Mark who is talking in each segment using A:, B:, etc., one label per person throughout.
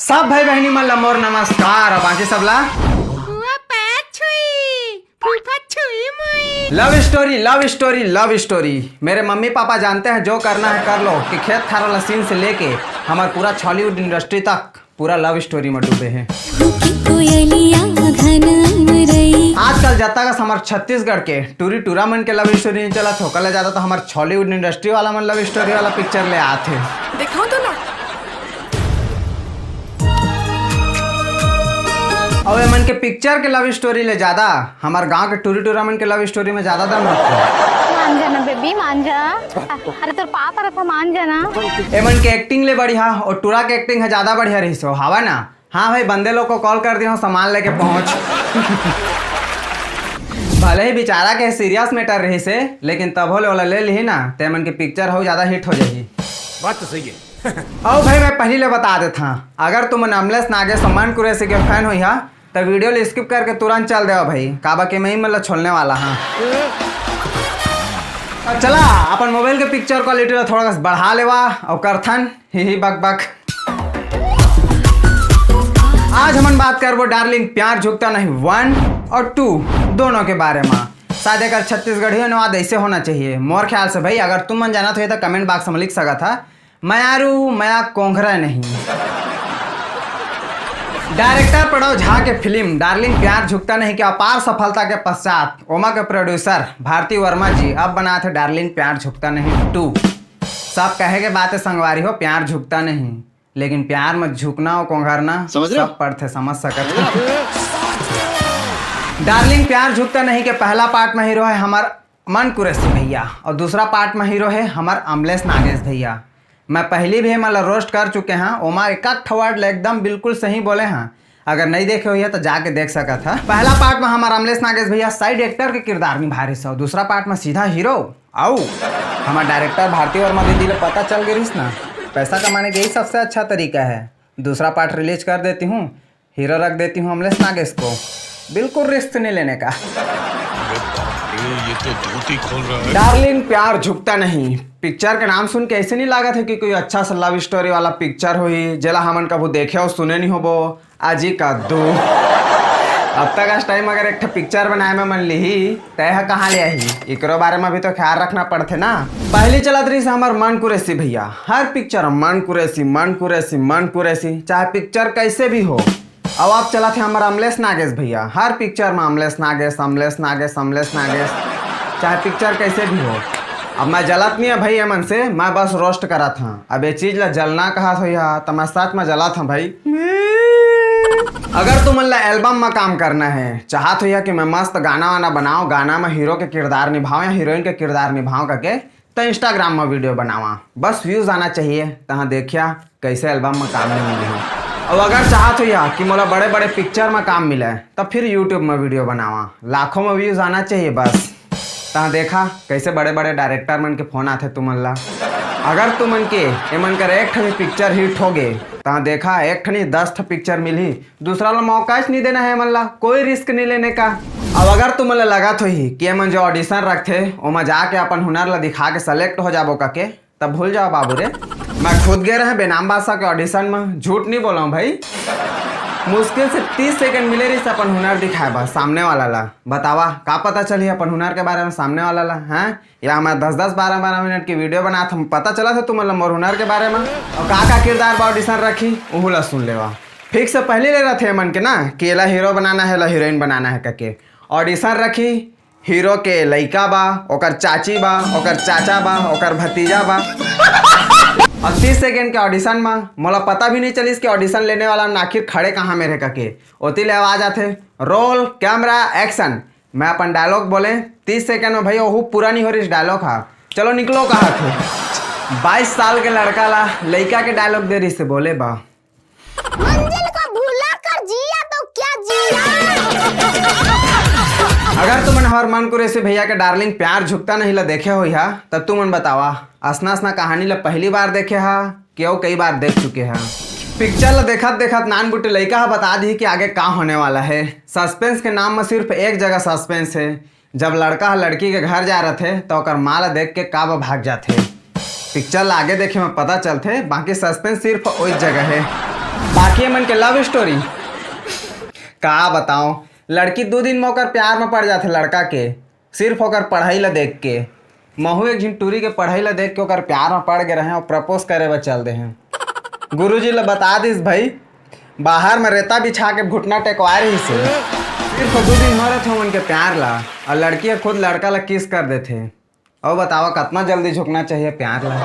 A: सब भाई बहनी मन ला मोर नमस्कार और बाकी सब ला लव स्टोरी। मेरे मम्मी पापा जानते हैं जो करना है कर लो कि खेत खारा सीन से लेके हमारे पूरा बॉलीवुड इंडस्ट्री तक पूरा लव स्टोरी में डूबे हैं। आजकल जब तक हमारे छत्तीसगढ़ के टूरा मन के लव स्टोरी नहीं चला तो कल जाता तो हमारे बॉलीवुड इंडस्ट्री वाला मन लव स्टोरी वाला पिक्चर ले आते
B: दिखाओ तो ना।
A: और मन के पिक्चर के लव स्टोरी ले ज्यादा हमारे गांव के टूरा मन के लव स्टोरी में ज्यादा दम रखते।
C: मान जाना बेबी मान जा। अरे तेरे पापा रहा मान जाना।
A: एमन के एक्टिंग ले बढ़िया और टूरा के एक्टिंग है ज्यादा बढ़िया रही सो हवा ना। हाँ भाई बंदे लोग को कॉल कर दिया सामान लेके पहुंच। भले ही बेचारा के सीरियस मैटर रही से लेकिन तब होले वाला ले ली ना ते मन की पिक्चर हो ज्यादा हिट हो जाएगी।
B: बात तो सही है।
A: और भाई मैं पहले बता देता अगर तुम अमलेश नागेश सम्मान कुरैशी के फैन हो यहाँ तो वीडियो ले स्किप करके तुरंत चल दे भाई काबा के मैं ही मतलब छोड़ने वाला हाँ। अब चला अपन मोबाइल के पिक्चर क्वालिटी थोड़ा बढ़ा लेवा और करथन ही बक बक। आज हम बात करबो डार्लिंग प्यार झुकता नहीं 1 और 2 दोनों के बारे में। शायद अगर छत्तीसगढ़ी अनुवाद ऐसे होना चाहिए मोर ख्याल से भाई। अगर तुम मन जाना तो कमेंट बॉक्स में लिख सका था मयारू मया कोंघरा नहीं। डायरेक्टर प्रणव झा के फिल्म डार्लिंग प्यार झुकता नहीं के अपार सफलता के पश्चात ओमा के प्रोड्यूसर भारती वर्मा जी अब बनाए थे डार्लिंग प्यार झुकता नहीं 2। सब कहे के बातें संगवारी हो प्यार झुकता नहीं लेकिन प्यार में झुकना और कोंघरना सब पढ़ते समझ सकते। डार्लिंग प्यार झुकता नहीं के पहला पार्ट में हीरो है हमार मन कुरैशी भैया और दूसरा पार्ट में हीरो है हमार अमलेश नागेश भैया। मैं पहली भी मतलब रोस्ट कर चुके हैं ओमा एक वर्ड एकदम बिल्कुल सही बोले हैं। अगर नहीं देखे हुई है तो जाके देख सका था। पहला पार्ट में हमारा अमलेश नागेश भैया साइड एक्टर के किरदार निभा रही सौ दूसरा पार्ट में सीधा हीरो आओ हमारा डायरेक्टर भारती वर्मा दीदी ले पता चल गई ना पैसा कमाने का यही सबसे अच्छा तरीका है। दूसरा पार्ट रिलीज कर देती हूँ हीरो रख देती हूँ अमलेश नागेश को बिल्कुल रिस्क नहीं लेने का।
B: ये तो धोती खोल रहा है।
A: डार्लिंग प्यार झुकता नहीं पिक्चर का नाम सुन के ऐसे नहीं लगा था कि कोई अच्छा सा लव स्टोरी वाला पिक्चर हुई जला हमन कबू देखे हो सुने नहीं हो वो आज ही का दो। अब तक आज टाइम अगर एक पिक्चर बनाए में मन ली तय कहाँ ले आई एकरो बारे में भी तो ख्याल रखना पड़ते ना। पहले चलत रही से हमार मन कुरैशी भैया हर पिक्चर मन कुरैशी चाहे पिक्चर कैसे भी हो। अब आप चला थे हमारा अमलेश नागेश भैया हर पिक्चर में अमलेश नागेश चाहे पिक्चर कैसे भी हो। अब मैं जलत नहीं है भाई ये मन से मैं बस रोस्ट करा था। अब ये चीज ला जलना कहा था तो मैं सच में जला था भाई। अगर तुम ला एल्बम में काम करना है चाहत हो कि मैं मस्त गाना वाना बनाऊं गाना में हीरो के किरदार निभाऊं या हीरोइन के किरदार निभाऊं करके तो इंस्टाग्राम में वीडियो बनावा बस व्यूज आना चाहिए तहाँ देखिया कैसे एल्बम में काम नहीं मिली। और अगर चाहत हो कि मोला बड़े बड़े पिक्चर में काम मिले तब फिर यूट्यूब में वीडियो बनावा लाखों में व्यूज आना चाहिए बस तहाँ देखा कैसे बड़े बड़े डायरेक्टर मन के फोन आते तुमन ला। अगर तुमन के एमन कर एक ठनी पिक्चर हिट हो गए तहाँ देखा एक ठनी 10 पिक्चर मिली दूसरा ला मौका ही नहीं देना है मन ला कोई रिस्क नहीं लेने का। अब अगर तुम ला लगा तो ही कि एमन जो ऑडिशन रखते ओमा जाके अपन हुनर ला दिखा के सेलेक्ट हो जाबो काके तब भूल जाओ बाबू रे। मैं खुद गए रहे बेनाम बादशाह के ऑडिशन में झूठ नहीं बोला हूँ भाई। मुश्किल से 30 सेकंड मिले रही अपन हुनर दिखाए बस सामने वाला ला बतावा का पता चली अपन हुनर के बारे में सामने वाला ला हैं या मैं 10-12 मिनट की वीडियो बना था पता चला था तुम मोर हुनर के बारे में और का किरदार बा ऑडिशन रखी वो ला सुन लेवा। फिक्स से पहले ले रहे थे मन के ना कि एला हीरो बनाना है ला हीरोइन बनाना है करके ऑडिशन रखी हीरो के लइका बा ओकर चाची बा ओकर चाचा बा ओकर भतीजा बा और 30 सेकंड के ऑडिशन में मोला पता भी नहीं चली कि ऑडिशन लेने वाला आखिर खड़े कहाँ मेरे करके ओती ले आवाज आते रोल कैमरा एक्शन मैं अपन डायलॉग बोले 30 सेकंड में भाई वो पूरा नहीं हो रही डायलॉग हा चलो निकलो कहा थे 22 साल के लड़का ला लड़का के डायलॉग दे रही से बोले बा
C: मंजिल को भूला कर जिया तो क्या जिया।
A: अगर तुमन हर मन कुरैशी भैया के डार्लिंग प्यार झुकता नहीं ला देखे हो तब तुमन बतावा असना कहानी ला पहली बार देखे हा क्यों कई बार देख चुके हैं। पिक्चर ला देखत नान बुटे लड़का बता दी कि आगे का होने वाला है। सस्पेंस के नाम में सिर्फ एक जगह सस्पेंस है जब लड़का लड़की के घर जा रहे थे तो ओकर माँ ला देख के का भाग जाते। पिक्चर ला आगे देखे में पता चलते बाकी सस्पेंस सिर्फ उस जगह है। बाकी मन के लव स्टोरी का बताओ, लड़की 2 दिन में होकर प्यार में पड़ जाते लड़का के, सिर्फ होकर पढ़ाई ला देख के। महू एक झिंटूरी के पढ़ाई ला देख के होकर प्यार में पड़ गए रहे और प्रपोज करे व चल दे हैं। गुरुजी ला बता दिस भाई, बाहर में रेता बिछा के घुटना टेकवा रही से, सिर्फ 2 दिन हो रहे थे उनके प्यार ला और लड़की खुद लड़का ला किस कर देते। और बतावा कितना जल्दी झुकना चाहिए प्यार ला।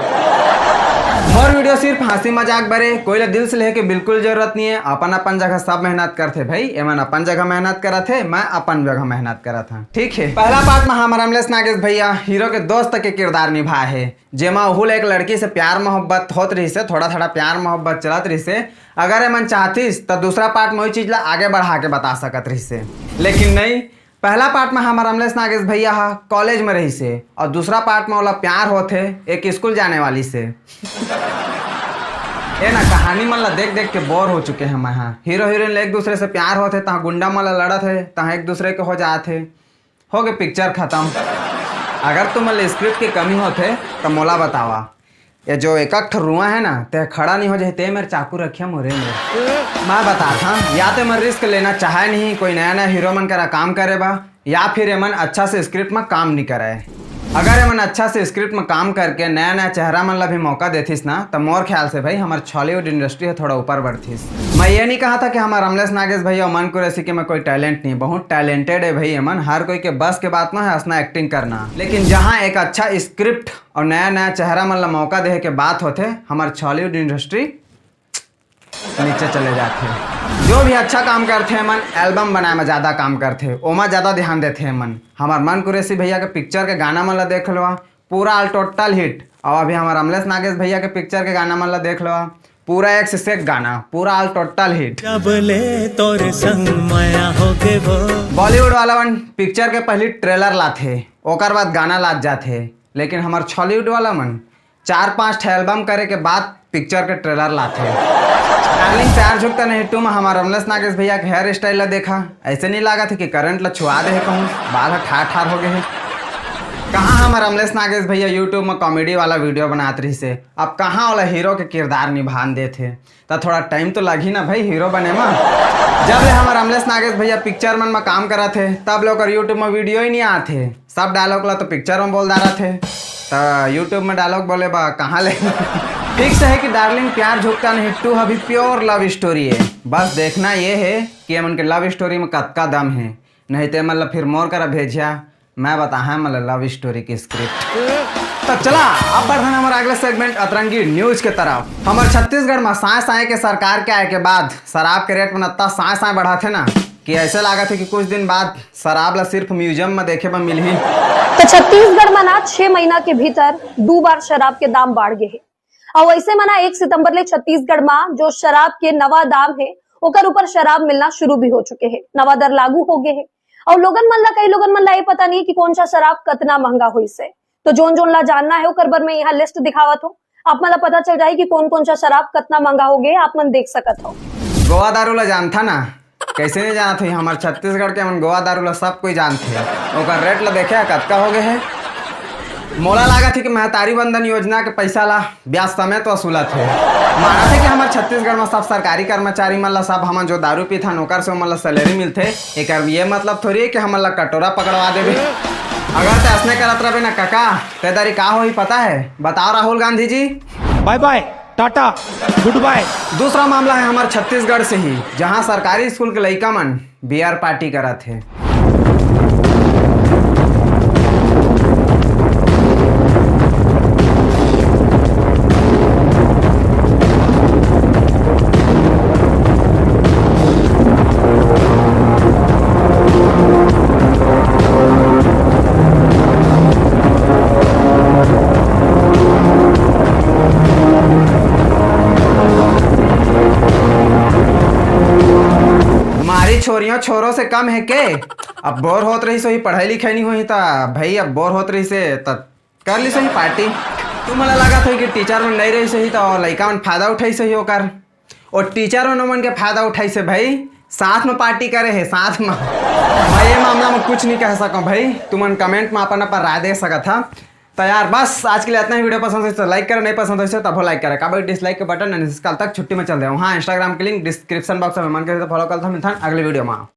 A: मोर वीडियो सिर्फ हंसी मजाक बरे, कोई ला दिल से लेके बिल्कुल जरूरत नहीं है। अपन अपन जगह सब मेहनत करते भाई, एमन अपन जगह मेहनत करा थे, मैं अपन जगह मेहनत करा था, ठीक है। पहला पार्ट में हमारा रमलेश नागेश भैया हीरो के दोस्त के किरदार निभा है, जेमा हुल एक लड़की से प्यार मोहब्बत होत रही से, थोड़ा थोड़ा प्यार मोहब्बत चलत रही से। अगर एमन चाहतीस तो दूसरा पार्ट में वही चीज ला आगे बढ़ा के बता सकत रही से, लेकिन नहीं। पहला पार्ट में हमारा रमलेश नागेश भैया कॉलेज में रही से और दूसरा पार्ट में वाला प्यार होते एक स्कूल जाने वाली से। ये ना कहानी मन ला देख देख के बोर हो चुके हैं। मैं हीरो हीरोइन एक दूसरे से प्यार होते, तहाँ गुंडा मन ला लड़त है, तहाँ एक दूसरे के हो जाते, हो गए पिक्चर खत्म। अगर तुम स्क्रिप्ट की कमी होते तो मोला बतावा, ये जो एक रुआ है ना ते खड़ा नहीं हो जाए, ते मेरे चाकू रखिया मोरे में मैं बता था। या तो मैं रिस्क लेना चाहे नहीं, कोई नया नया हीरो मन करा काम करे बा, या फिर एमन अच्छा से स्क्रिप्ट में काम नहीं कराए। अगर एमन अच्छा से स्क्रिप्ट में काम करके नया नया चेहरा मन ला भी मौका देतीस ना, तो मोर ख्याल से भाई हमारे हॉलीवुड इंडस्ट्री है थोड़ा ऊपर बढ़तीस। मैं ये नहीं कहा था कि हमारा रमलेश नागेश भैया और मन कुरैशी के में कोई टैलेंट नहीं, बहुत टैलेंटेड है भाई एमन, हर कोई के बस के बात ना है हंसना एक्टिंग करना। लेकिन जहाँ एक अच्छा स्क्रिप्ट और नया नया चेहरा मन ला मौका दे के बात होते, हमारे हॉलीवुड इंडस्ट्री नीचे चले जाते। जो भी अच्छा काम करते हैं मन, एल्बम बनाए में ज़्यादा काम करते, ओमा ज़्यादा ध्यान देते हैं मन। हमारे मन कुरैशी भैया के पिक्चर के गाना मन ला देख लो, पूरा ऑल टोटल हिट। और अभी हमारे रमलेश नागेश भैया के पिक्चर के गाना मन ला देख लो, पूरा एक से एक गाना, पूरा ऑल टोटल हिट। बॉलीवुड वाला वन पिक्चर के पहले ट्रेलर लाते, ओकर बाद गाना लात जाते, लेकिन हमारे हॉलीवुड वाला मन 4-5 एल्बम करे के बाद पिक्चर के ट्रेलर लाते। डार्लिंग प्यार झुकता नहीं टू में हमारा रमलेश नागेश भैया के हेयर स्टाइल ला देखा, ऐसे नहीं लगा था कि करंट ला छुआ दे कहूँ, बाल ठार ठार हो गए हैं। कहाँ हमारा रमलेश नागेश भैया यूट्यूब में कॉमेडी वाला वीडियो बनाते रही से, अब कहाँ वाला हीरो के किरदार निभान दे थे, तो थोड़ा टाइम तो लगी ना भाई हीरो बने में। जब ले हमारा रमलेश नागेश भैया पिक्चर मन में काम करा थे, तब लोग यूट्यूब में वीडियो ही नहीं आते, सब डायलॉग ला तो पिक्चर में बोल रहा थे, तो यूट्यूब में डायलॉग बोले बा कहाँ ले। फिक्स है कि डार्लिंग प्यार झुकता नहीं टू अभी प्योर लव स्टोरी है, बस देखना ये है कि उनके लव स्टोरी में कतका दम है, नहीं तो मतलब फिर मोर करा भेजिया मैं बता है मतलब लव स्टोरी की स्क्रिप्ट। तो चला अब बढ़ते हैं हमारा अगले सेगमेंट अतरंगी न्यूज के तरफ। हमारे छत्तीसगढ़ में साए के सरकार के आए के बाद शराब के रेट में इतना साए बढ़ा थे ना कि ऐसे लगा थे कि कुछ दिन बाद शराब ला सिर्फ म्यूजियम में देखे में मिल ही।
D: तो छत्तीसगढ़ में ना 6 महीना के भीतर 2 बार शराब के दाम बढ़ गए हैं और वैसे मना 1 सितंबर ले छत्तीसगढ़ में जो शराब के नवा दाम है ओकर ऊपर शराब मिलना शुरू भी हो चुके हैं, नवा दर लागू हो गए हैं और लोगन मन ला कई लोगन मन ला ये पता नहीं कि कौन सा शराब कितना महंगा हुई से। तो जोन जोन ला जानना है ओकर बर में यहाँ लिस्ट दिखावत हो, आप मन ला पता चल जाए कि कौन कौन सा शराब कितना महंगा हो गए, आप मन देख सकत हो।
A: गोवा दारू ला जानता ना, कैसे नहीं जानत हुई, हमारे छत्तीसगढ़ के मन गोवा दारू ला सब कोई जानते हैं, ओकर रेट ला देखे कतका हो गए है। मोला लगा थी कि महतारी बंधन योजना के पैसा ला ब्याज समेत वसूलत है। माना थे कि हमारे छत्तीसगढ़ में सब सरकारी कर्मचारी मन ला सब हम जो दारू पीथा नौकर से मन ला सैलरी मिलते, एक ये मतलब थोड़ी है कि हम ला कटोरा पकड़वा देवे। अगर ते असने करत रहे ना काका तेदारी का हो ही पता है, बताओ Rahul Gandhi ji.
E: Bye bye tata good bye.
A: दूसरा मामला है हमारे छत्तीसगढ़ से ही, जहाँ सरकारी स्कूल के लड़का मन बियर पार्टी करत है। छोरियों छोरों से कम है के? अब बोर होत रही सही पढ़ाई लिखाई नहीं हुई था भाई, अब बोर होत रही से तब कर ली सही पार्टी। तुम मला लगा था कि टीचर मन नहीं रही सही तो लड़का मन फायदा उठाई सही होकर, और टीचर मन के फायदा उठाई से भाई साथ में पार्टी करे है साथ में। मैं ये मामला में कुछ नहीं कह सका भाई, तुमन कमेंट में अपन राय दे सका था। तो यार बस आज के लिए इतना ही। वीडियो पसंद है तो लाइक करें, नहीं पसंद है तो लाइक करें। कभी डिसलाइक के बटन कल तक छुट्टी में चल रहे हो। हाँ, इंस्टाग्राम की लिंक डिस्क्रिप्शन बॉक्स में मन करे तो फॉलो करता हूँ। अगले वीडियो में।